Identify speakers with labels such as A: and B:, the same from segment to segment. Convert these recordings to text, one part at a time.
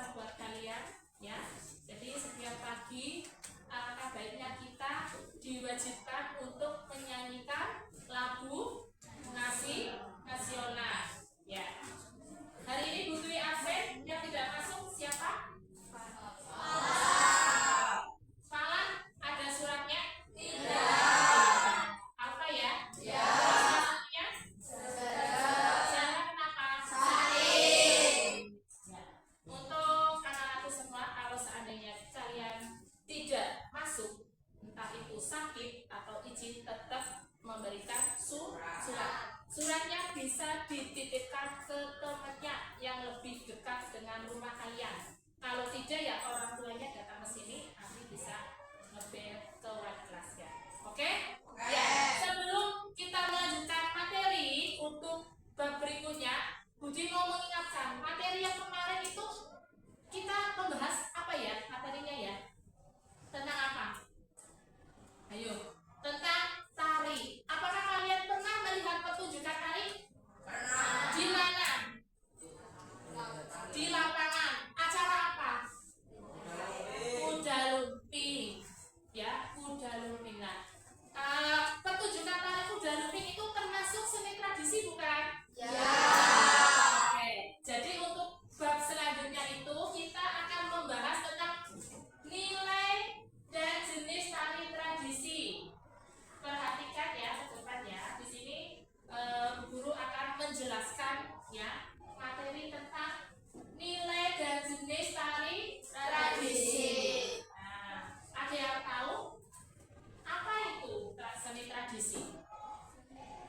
A: besar buat kalian ya. Jadi setiap pagi alangkah baiknya kita diwajibkan untuk menyanyikan lagu nasional ya. Hari ini Bu Dwi absen, yang tidak masuk siapa? Falan, ada suratnya? Tidak. Apa ya? Ya. Maksudnya? Jangan kenapa? Saling. Ya. Untuk anak-anakku semua, kalau seandainya kalian tidak masuk, entah itu sakit atau izin, tetap memberikan surat. Suratnya bisa dititipkan ke temannya yang lebih dekat dengan rumah kalian. Kalau tidak ya orang tuanya datang ke sini, nanti bisa ngebel ke web kelas ya. Oke? Ya. Sebelum kita melanjutkan materi untuk bab berikutnya, Budi mau mengingatkan materi yang kemarin itu kita membahas apa ya materinya ya? Tentang apa? Ayo, tentang tari. Apakah kalian pernah melihat pertunjukan tari? Pernah. Di mana? Di lapangan. Acara apa? Kuda lumping. Ya, kuda lumping. Nah, pertunjukan tari kuda lumping itu termasuk seni tradisi bukan? Ya. Oke. Jadi untuk bab selanjutnya itu kita akan membahas tentang nilai dan jenis tari tradisi. Perhatikan ya ke depan ya. Di sini guru akan menjelaskan ya materi tentang nilai dan jenis tari tradisi. Nah, ada yang tahu apa itu seni tradisi?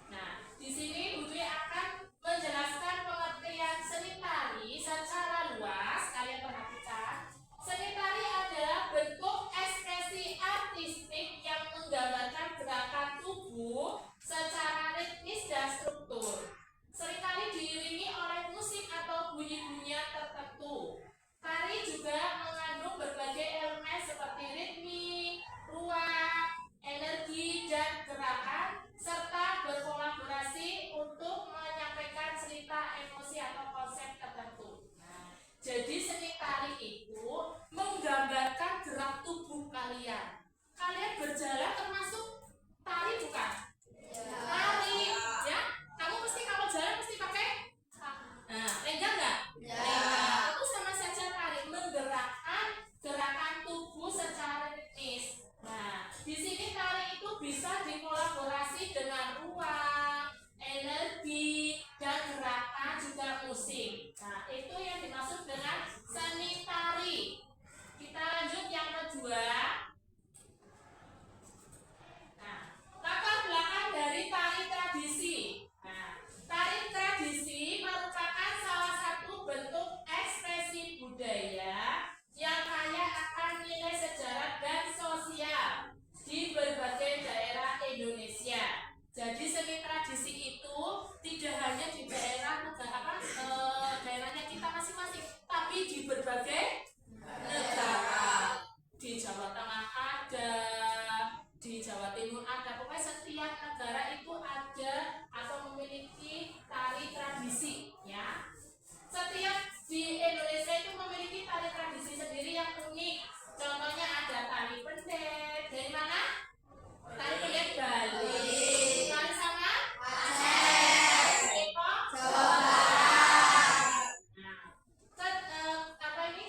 A: Nah, di sini Bu Dwi akan menjelaskan pengertian seni tari secara luas. Kalian perhatikan, seni tari adalah bentuk ekspresi artistik yang menggambarkan gerakan tubuh secara ritmis dan struktur. Seringkali diiringi oleh musik atau bunyi-bunyian tertentu. Tari juga mengandung berbagai elemen seperti ritmik, ruang, energi, dan gerakan, serta berkolaborasi untuk menyampaikan cerita, emosi, atau konsep tertentu. Nah, jadi seni tari itu menggambarkan gerak tubuh kalian. Kalian berjalan termasuk tari bukan? Ya. Tari, ya. Kamu mesti kalau jalan mesti pakai? Nah, lenggang nggak? Ya. Itu sama saja tari, menggerakkan gerakan tubuh secara ritmis. Nah, di sini tari itu bisa dikolaborasi dengan ruang, energi, dan gerakan juga musik. Nah, itu yang dimaksud dengan seni tari. Kita lanjut yang kedua. Nah, latar belakang dari tari tradisi. Nah, tari tradisi merupakan salah satu bentuk ekspresi budaya yang kaya akan nilai sejarah dan sosial di berbagai daerah Indonesia. Jadi seni tradisi itu tidak hanya di daerah daerahnya kita masing-masing, tapi di berbagai negara. Di Jawa Tengah ada, di Jawa Timur ada, pokoknya setiap negara itu ada atau memiliki tari tradisi ya. Setiap di Indonesia itu memiliki tari tradisi sendiri yang unik. Contohnya ada tari pendek. Dari mana? Tari pendek Bali. Tari sama? Aceh. Epok? Jawa Barat. Nah, apa ini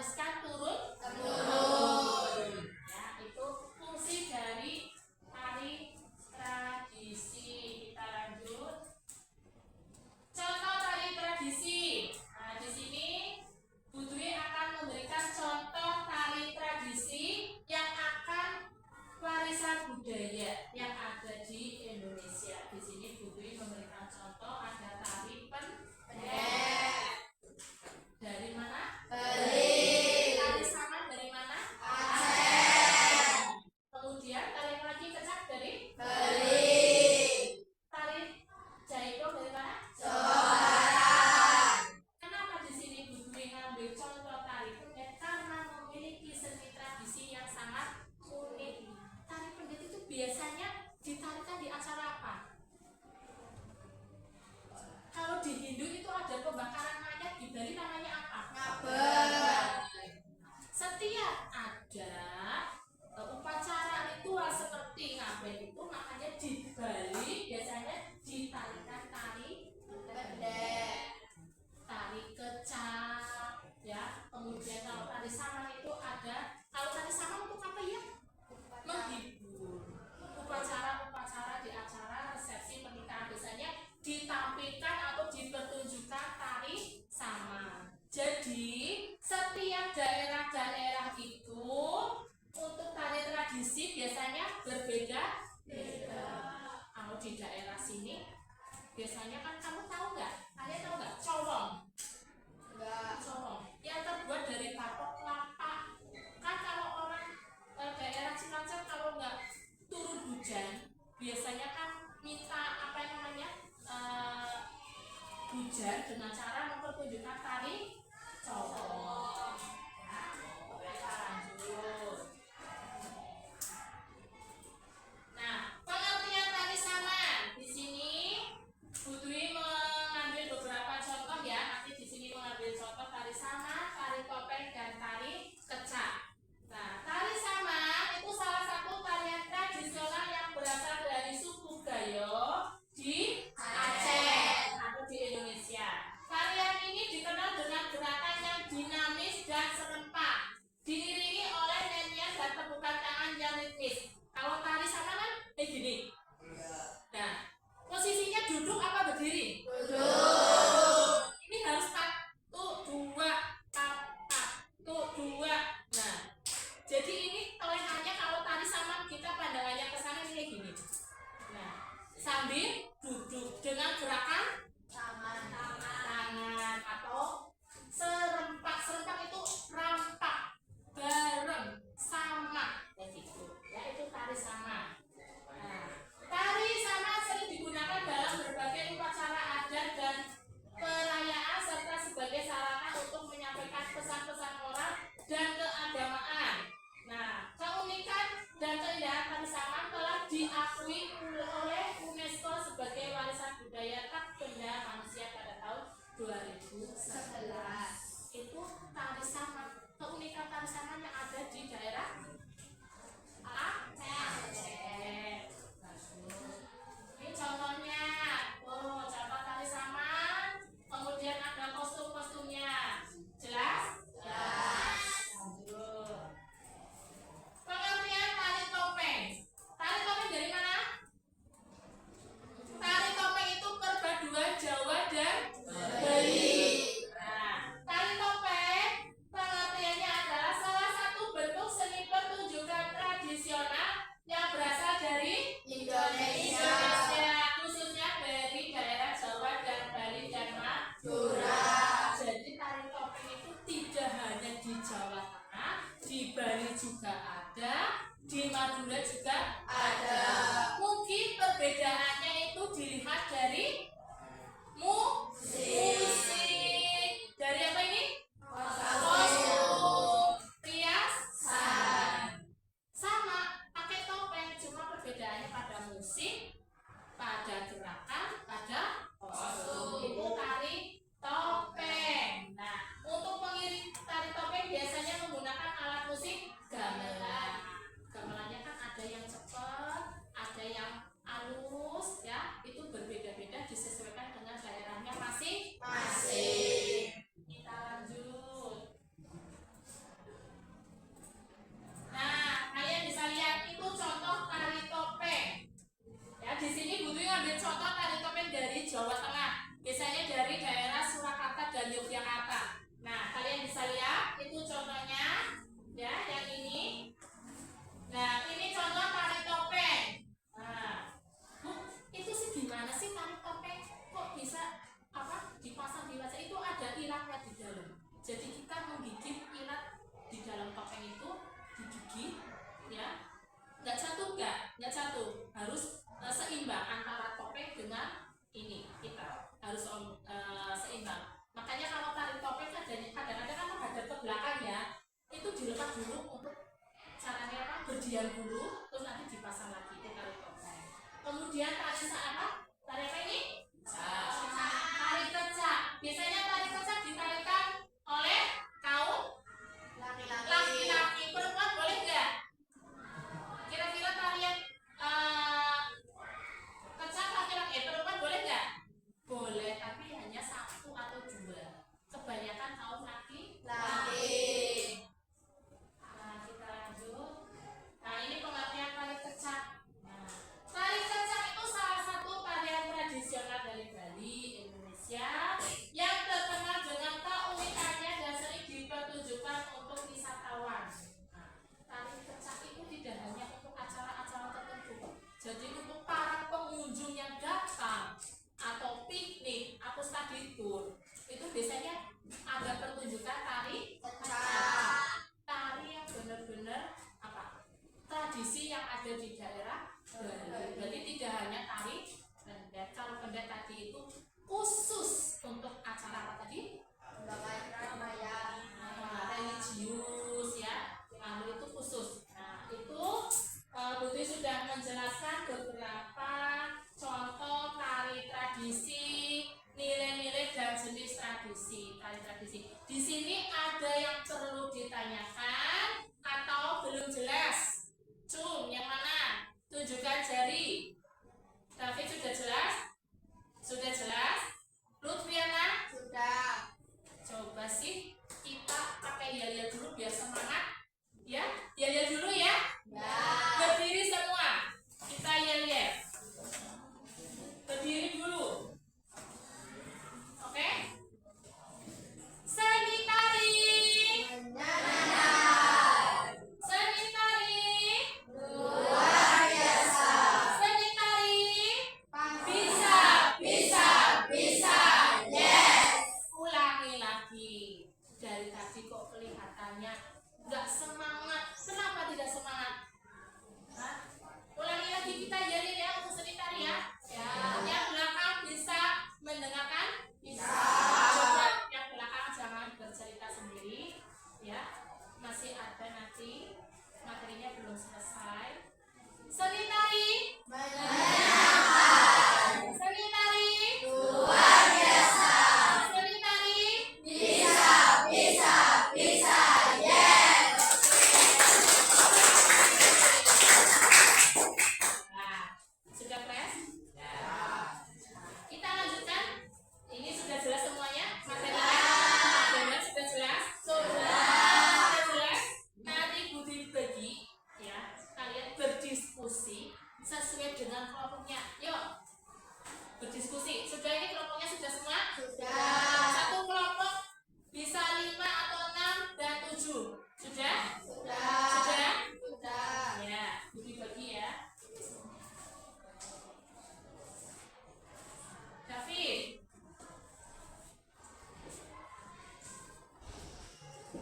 A: diwariskan turun ya, itu fungsi dari tari tradisi. Kita lanjut. Contoh tari tradisi. Nah, di sini Bu Dwi akan memberikan contoh tari tradisi yang akan warisan budaya yang ada di Indonesia. Di sini Bu Dwi memberikan contoh ada tari pendek. Dari mana? Tari sama dari mana? Aceh. Kemudian tari lagi kecak dari tari jaipong dari mana? Kenapa di sini Bu Dwi ngambil contoh tari pendek? Karena memiliki seni tradisi yang sangat unik. Tari pendek itu biasanya ditarikan di acara apa? Kalau di Hindu itu ada pembakaran mayat, di Bali namanya apa? Setiap ada upacara ritual seperti ngaben itu, makanya di Bali biasanya ditarikan tari pendek, tari kecak, ya. Kemudian kalau tari saman itu ada. Kalau tari saman untuk apa ya? Menghibur. Upacara-upacara di acara resepsi pernikahan biasanya ditampilkan atau dipertunjukkan tari saman. Jadi setiap daerah-daerah itu untuk tari tradisi biasanya berbeda-beda. Kalau di daerah sini biasanya kan kamu tahu nggak? Kalian tahu nggak? Colong. Colong yang terbuat dari batok kelapa. Kan kalau orang daerah Cilacap kalau nggak turun hujan, biasanya kan minta apa namanya hujan dengan cara mempertunjukkan tari colong. Ya, kita lanjut. Nah, pengertian tari saman di sini Bu Dwi mengambil beberapa contoh ya. Nanti di sini mengambil contoh tari saman, tari topeng, dan tari kecak. Nah, tari saman itu salah satu tarian tradisional yang berasal dari suku Gayo di Aceh atau di Indonesia. Tarian ini dikenal dengan gerakan yang dinamis dan serempak, diiringi oleh nyanyian dan tepukan tangan yang ritmis. Kalau tari saman kan kayak gini. Nah, posisinya duduk apa berdiri? Ini harus 1, 2, 1, 2. Nah, jadi ini kelengannya kalau tari saman kita pandangannya ke sana kayak gini. Nah, sambil duduk dengan gerakan tangan atau serempak. Serempak itu rampak, bareng, sama kayak gitu. Ya, itu tari saman. Nah, tari saman sering digunakan dalam berbagai upacara adat dan perayaan serta sebagai sarana untuk menyampaikan pesan-pesan moral dan keagamaan. Nah, keunikan dan keindahan tari saman telah diakui oleh UNESCO sebagai warisan budaya tak benda manusia pada tahun 2011. Itu tari saman. Keunikan tari saman yang ada di daerah Aceh. Ini contohnya. Oh, contoh tari saman. Kemudian ada kostum-kostumnya. Jelas? Lanjut. Pengertian tari topeng. Tari topeng dari mana? Tari topeng itu perpaduan Jawa dan Bali. Nah, tari topeng pengertiannya adalah salah satu bentuk seni pertunjukan tradisional yang berasal dari Indonesia, khususnya dari daerah Jawa dan Bali dan Madura. Jadi tari topeng itu tidak hanya di Jawa Tengah, di Bali juga ada, di Madura juga ada. Mungkin perbedaannya itu dilihat dari musik. Dari apa ini? Kostum, riasan. Sama, pakai topeng, cuma perbedaannya pada musik, pada gerakan, pada kostum. Itu tari topeng. Nah, untuk pengiring tari topeng biasanya menggunakan alat musik gamelan. Gamelannya kan ada yang cepat, ada yang halus, ya. Itu berbeda-beda disesuaikan dengan daerahnya masing-masing. ditanyakan atau belum jelas? Cum, yang mana? Tunjukkan jari. David sudah jelas? Sudah jelas? Lutfiana?
B: Sudah.
A: Coba sih kita pakai yel-yel dulu biar semangat. Ya, yel-yel dulu ya.
B: Ya.
A: Berdiri semua. Kita yel-yel. Berdiri dulu. Oke? Seni tari.
B: Benar.
A: Seni tari.
B: Luar biasa.
A: Seni tari.
B: Bisa, bisa, bisa. Yes.
A: Ulangi lagi. Dari tadi kok kelihatannya nggak semangat. Kenapa tidak semangat? Hah? Ulangi lagi kita jadi ya untuk seni tari ya.
B: Ya.
A: Yang belakang bisa mendengarkan?
B: Bisa.
A: Coba yang belakang jangan bercerita sendiri ya. Masih ada nanti materinya belum selesai. Seni tari.
B: Menyenangkan.
A: Seni tari.
B: Luar biasa.
A: Seni tari.
B: Bisa, bisa, bisa. Yes.
A: Nah, sudah kelas?
B: Ya.
A: Kita lanjutkan. Ini sudah jelas semuanya materinya?
B: Ya.
A: Benar sudah jelas?
B: Sudah.
A: Jelas? Nanti Budi bagi ya, kalian berdiskusi sesuai dengan kelompoknya. Yuk, berdiskusi. Sudah ini kelompoknya sudah semua?
B: Sudah.
A: Satu kelompok bisa 5 atau 6 dan 7. Sudah?
B: Sudah.
A: Sudah?
B: Sudah.
A: Ya, Budi bagi ya. David.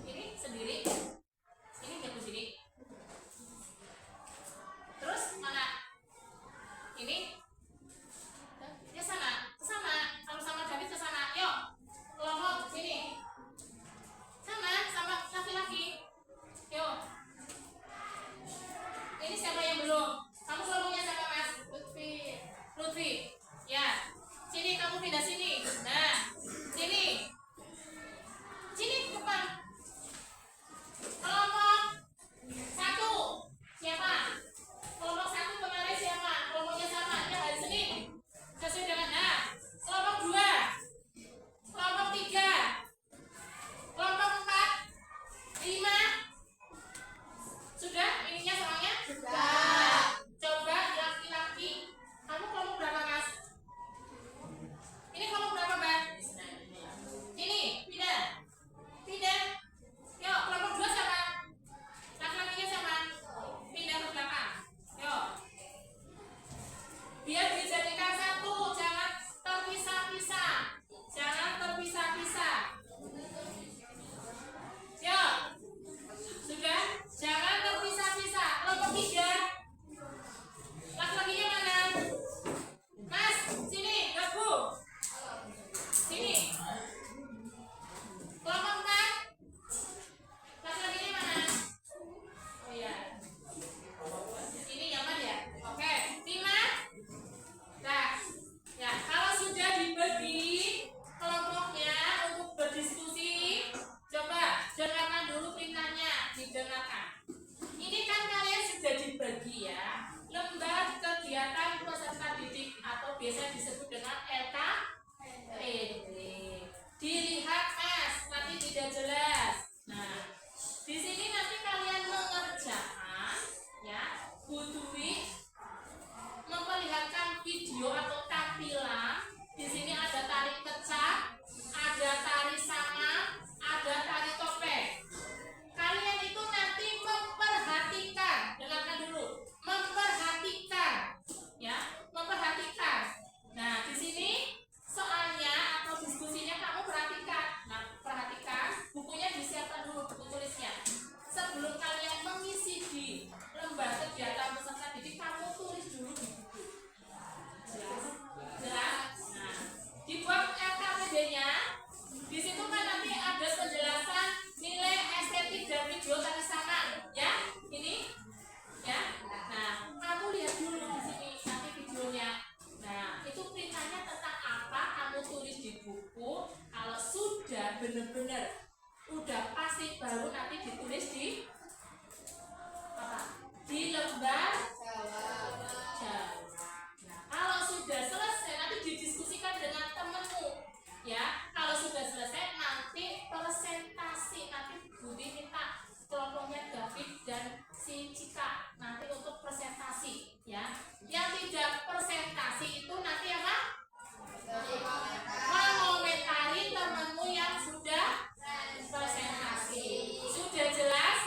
A: Ini sendiri. Ini jago sini. Terus mana? Ini? Ya sana, ke sana. Kalau sama David ke sana. Yuk. Kelompok sini. Sama laki-laki. Yuk. Ini siapa yang belum? Kamu kelompoknya siapa, Mas? Lutfi. Ya. Sini kamu pindah sini. Nah, sini. Sini ke depan. Kelompok 1. Siapa? Kelompok 1 kemarin siapa? Kelompoknya sama. Ya, hari Senin. Sesuai dengan kelompok 2. Kelompok 3. Kelompok 4. 5. Sudah? Ininya soalnya?
B: Sudah.
A: Coba laki-laki. Kamu kelompok berapa, Mas? Ini kelompok berapa, Mbak? Ini, pindah. Pindah. Yuk, kelompok 2 siapa? Laki-lakinya siapa? Pindah ke belakang. Yuk. Biar dijadikan satu, jangan terpisah-pisah. Jangan terpisah-pisah. Yuk. Sudah? Jangan terpisah-pisah. Kelompok 3. Laki-lakinya mana? Mas, sini, gabung. Sini. Kelompok 4. Laki-lakinya mana? Oh iya. Ini nyaman ya? Oke. 5. Nah, ya kalau sudah dibagi kelompoknya untuk berdiskusi, coba dengarkan dulu perintahnya, didengarkan. Ini kan kalian sudah dibagi ya, lembar kegiatan peserta didik atau biasa disebut dengan LKPD. Dilihat Mas, nanti tidak jelas. Nah, di sini nanti kalian mengerjakan ya, Bu Dwi memperlihatkan video atau tampilan. Di sini ada tari kecak, ada tari sama, ada tari topeng. Kalian itu nanti memperhatikan, dengarkan dulu, memperhatikan, ya, memperhatikan. Nah, di sini soalnya atau diskusinya kamu perhatikan. Nah, perhatikan bukunya udah pasti baru nanti ditulis di apa? Di lembar
B: Jawab.
A: jawab. Nah, kalau sudah selesai nanti didiskusikan dengan temenmu, ya. Kalau sudah selesai nanti presentasi, nanti Budi minta kelompoknya David dan si Cika nanti untuk presentasi, ya. Yang tidak presentasi itu nanti apa? Mengomentari temenmu yang sudah presentasi. Sudah jelas?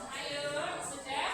A: Ayo, sudah?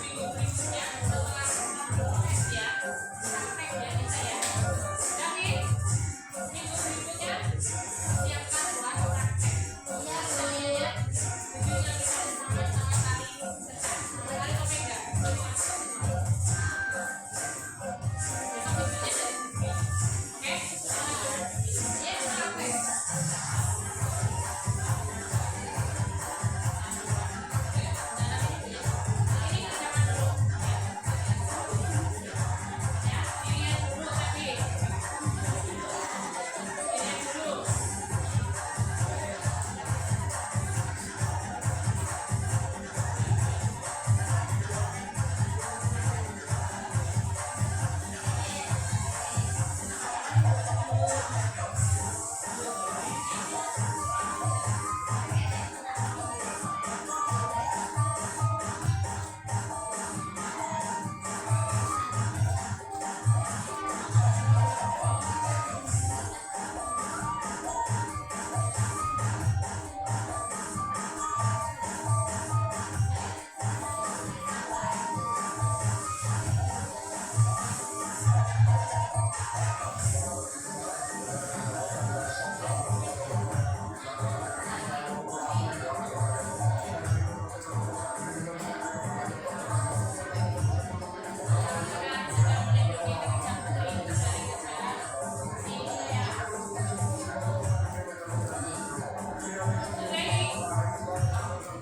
A: Minggu berikutnya setelah tes ya, praktek ya kita ya. Tapi minggu berikutnya siapkan buat praktek. Ya, semuanya tujuannya kita sama-sama tali topeng enggak? Besok tujuannya dari sini. Oke? Ya, praktek.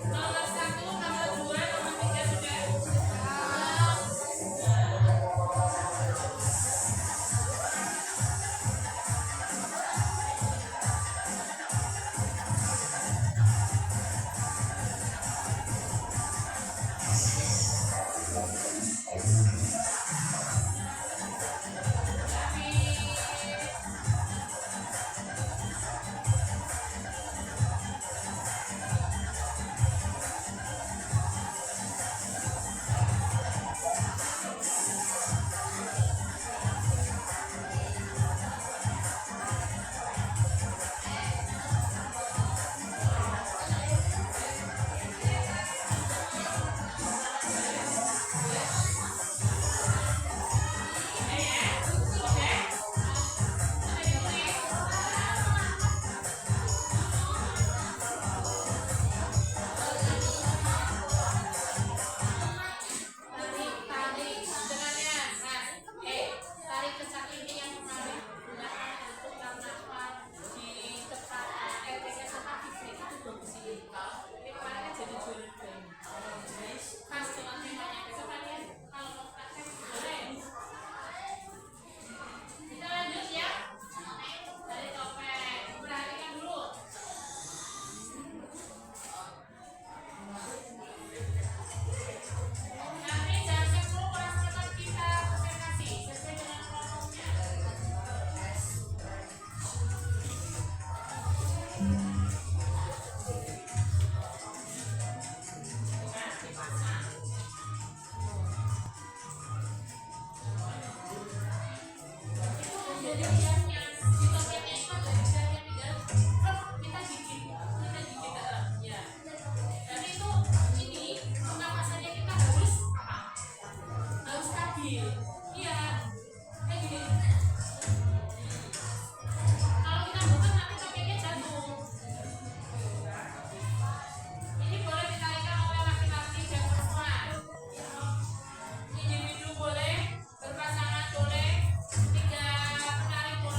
A: Nomor 1, nomor 2, nomor 3 sudah. Tarik kecak ini yang kemarin digunakan untuk karnaval di tempat RTK Sata Fitri itu bagus sih. Ini kemarin jadi juara 2. Jadi khas dengan temanya. Besok kalian kalau mau praktek boleh. Kita lanjut ya. Dari topeng. Perhatikan dulu. Nanti jam 10 kelas kita presentasi sesuai dengan kelompoknya. Dipasang. Itu jadi hiasnya di topengnya itu ada desainnya tinggal kita gigit ya. Tapi itu ini pernapasannya kita harus apa? Harus stabil. Iya. Kayak gini. Kalau kita bukan nanti topengnya jatuh. Ini boleh ditarikan oleh laki-laki dan perempuan. Individu boleh, berpasangan boleh, 3 penari boleh.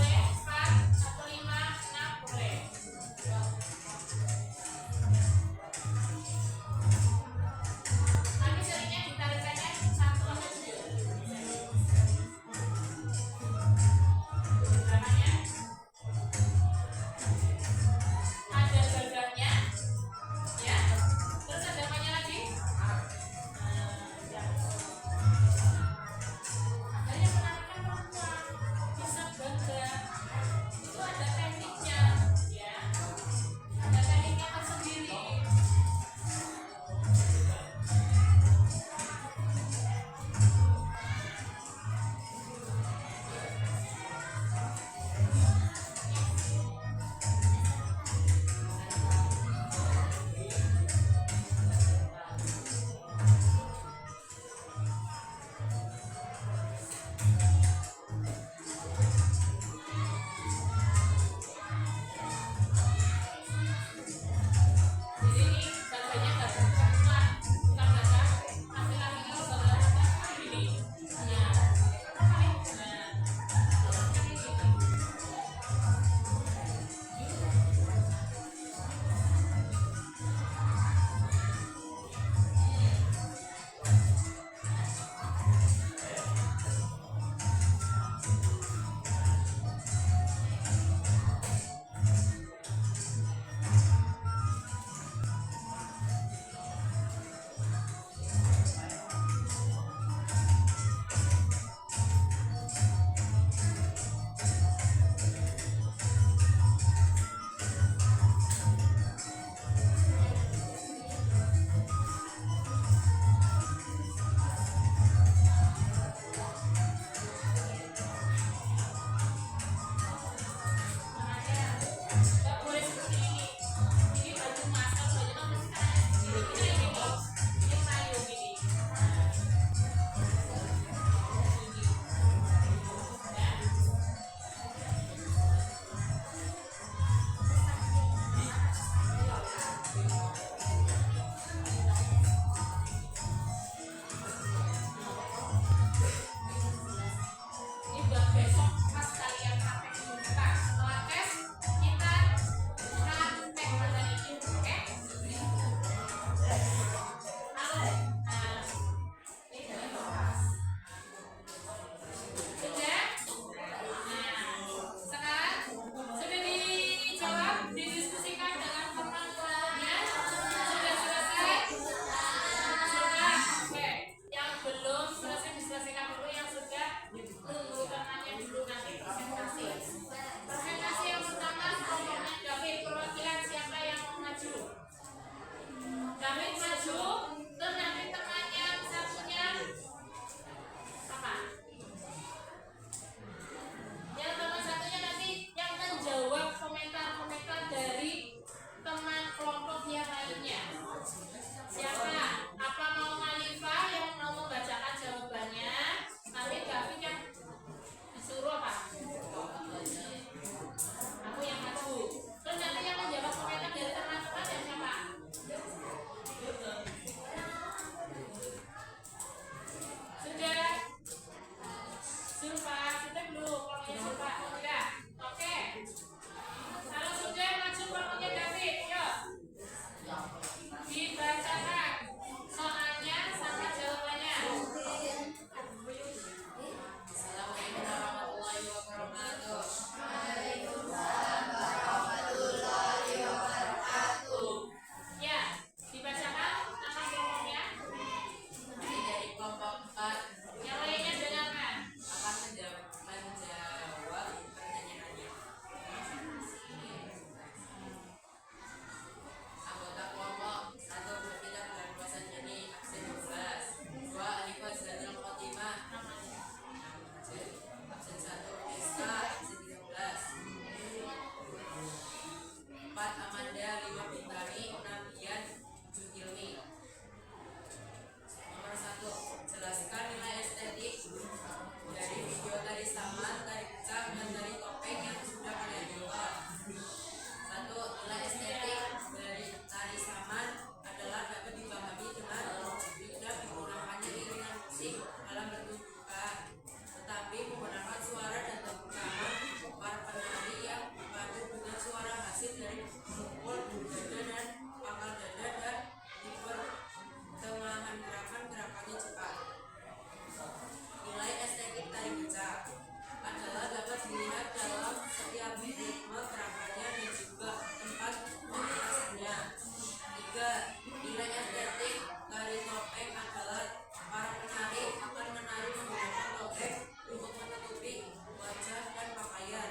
C: Nilai estetik dari topeng adalah para penari akan menari menggunakan topeng untuk menutupi wajah dan pakaian.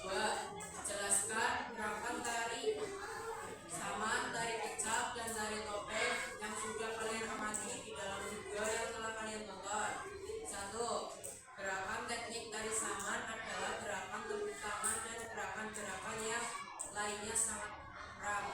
C: 2. Jelaskan gerakan tari saman, tari kecap, dan tari topeng yang sudah kalian amati di dalam video yang telah kalian tonton. 1. Gerakan teknik tari saman adalah gerakan tepuk tangan dan gerakan-gerakan yang lainnya sangat ram.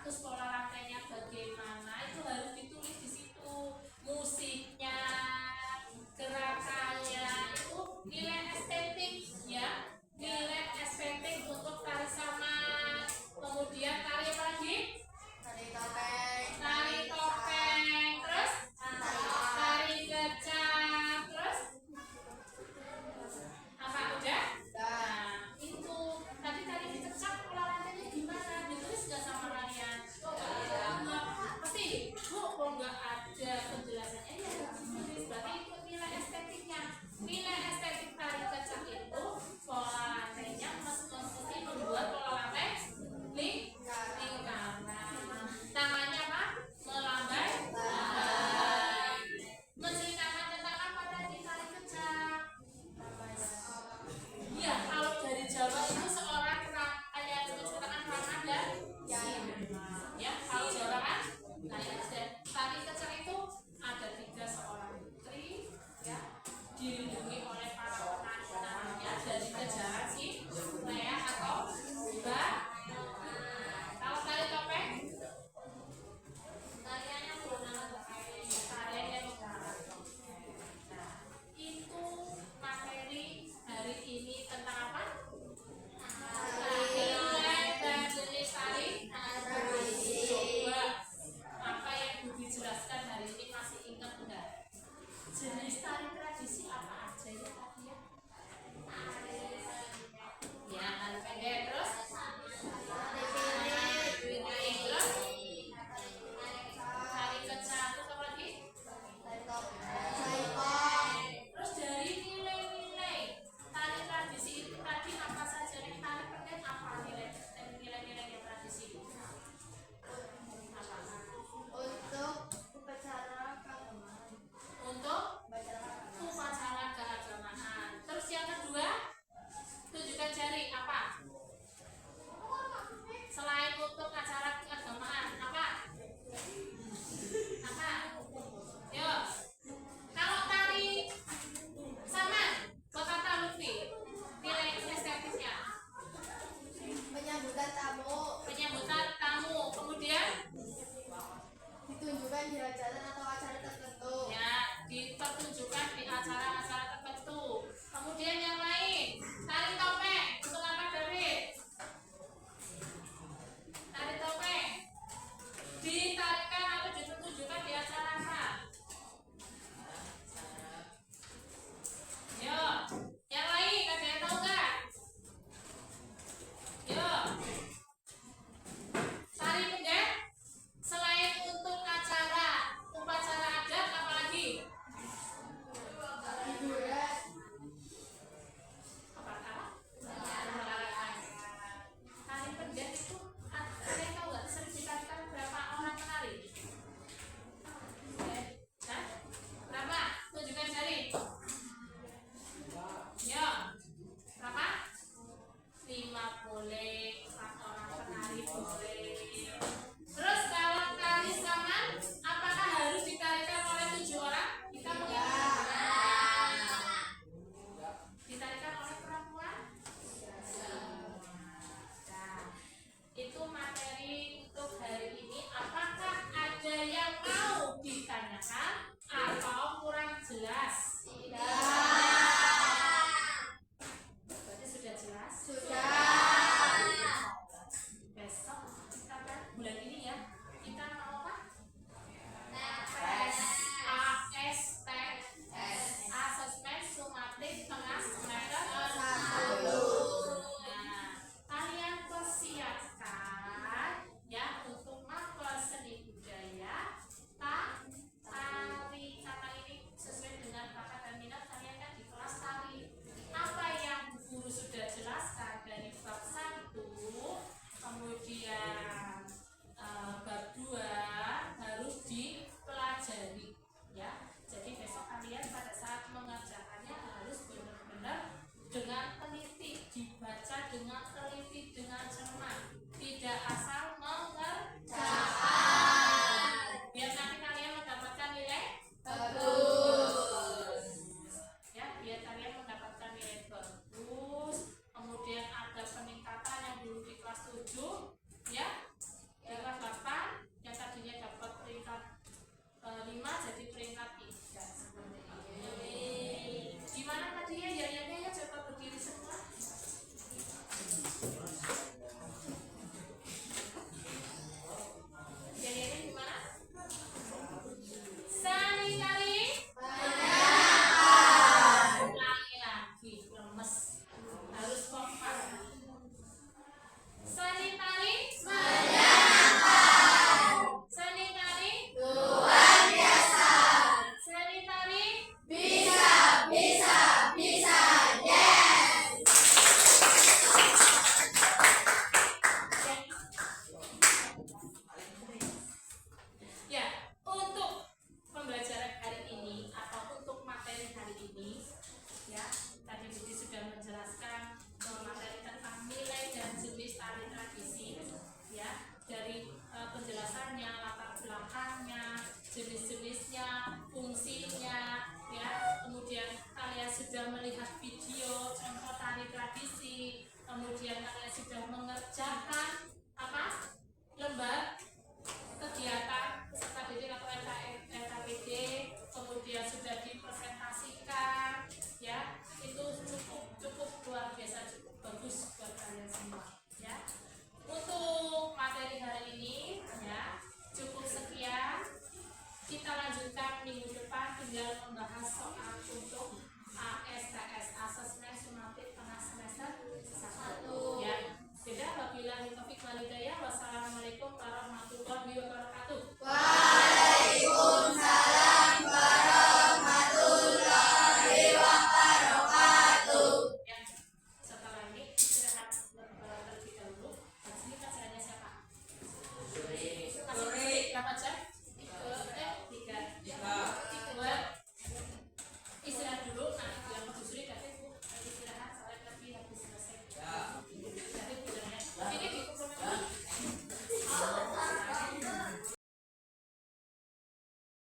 A: terus pola rantainya bagaimana itu harus ditulis di situ. Musiknya, gerakannya itu nilai estetik ya, nilai estetik untuk tari saman. Kemudian tari apa lagi?
B: Tari topeng.
A: Tari topeng, terus tari kecak, terus apa udah? Nah, itu tadi tari kecak pola rantainya gimana? Ditulis nggak sama kalian? Pasti bu, kok nggak ada penjelasannya ya ditulis. Berarti itu nilai estetiknya. Nilai estetik tari kecak itu pola rantainya mesti membuat pola rantai lingkaran. Tangannya apa? Melambai. Menceritakan tentang apa tadi tari kecak? Iya, kalau dari Jawa itu seorang kayak menceritakan perang ada. Ya, kalau Jawa kan, nah ya tari kecak itu ada 3 seorang putri, ya, dilindungi oleh para penanya dari kejaran si Lea atau Mbak. Kalau tari topeng, tariannya tariannya Nah, itu materi hari ini tentang apa? Nilai dan jenis tari. Coba apa yang walhidayah. Wassalamualaikum warahmatullahi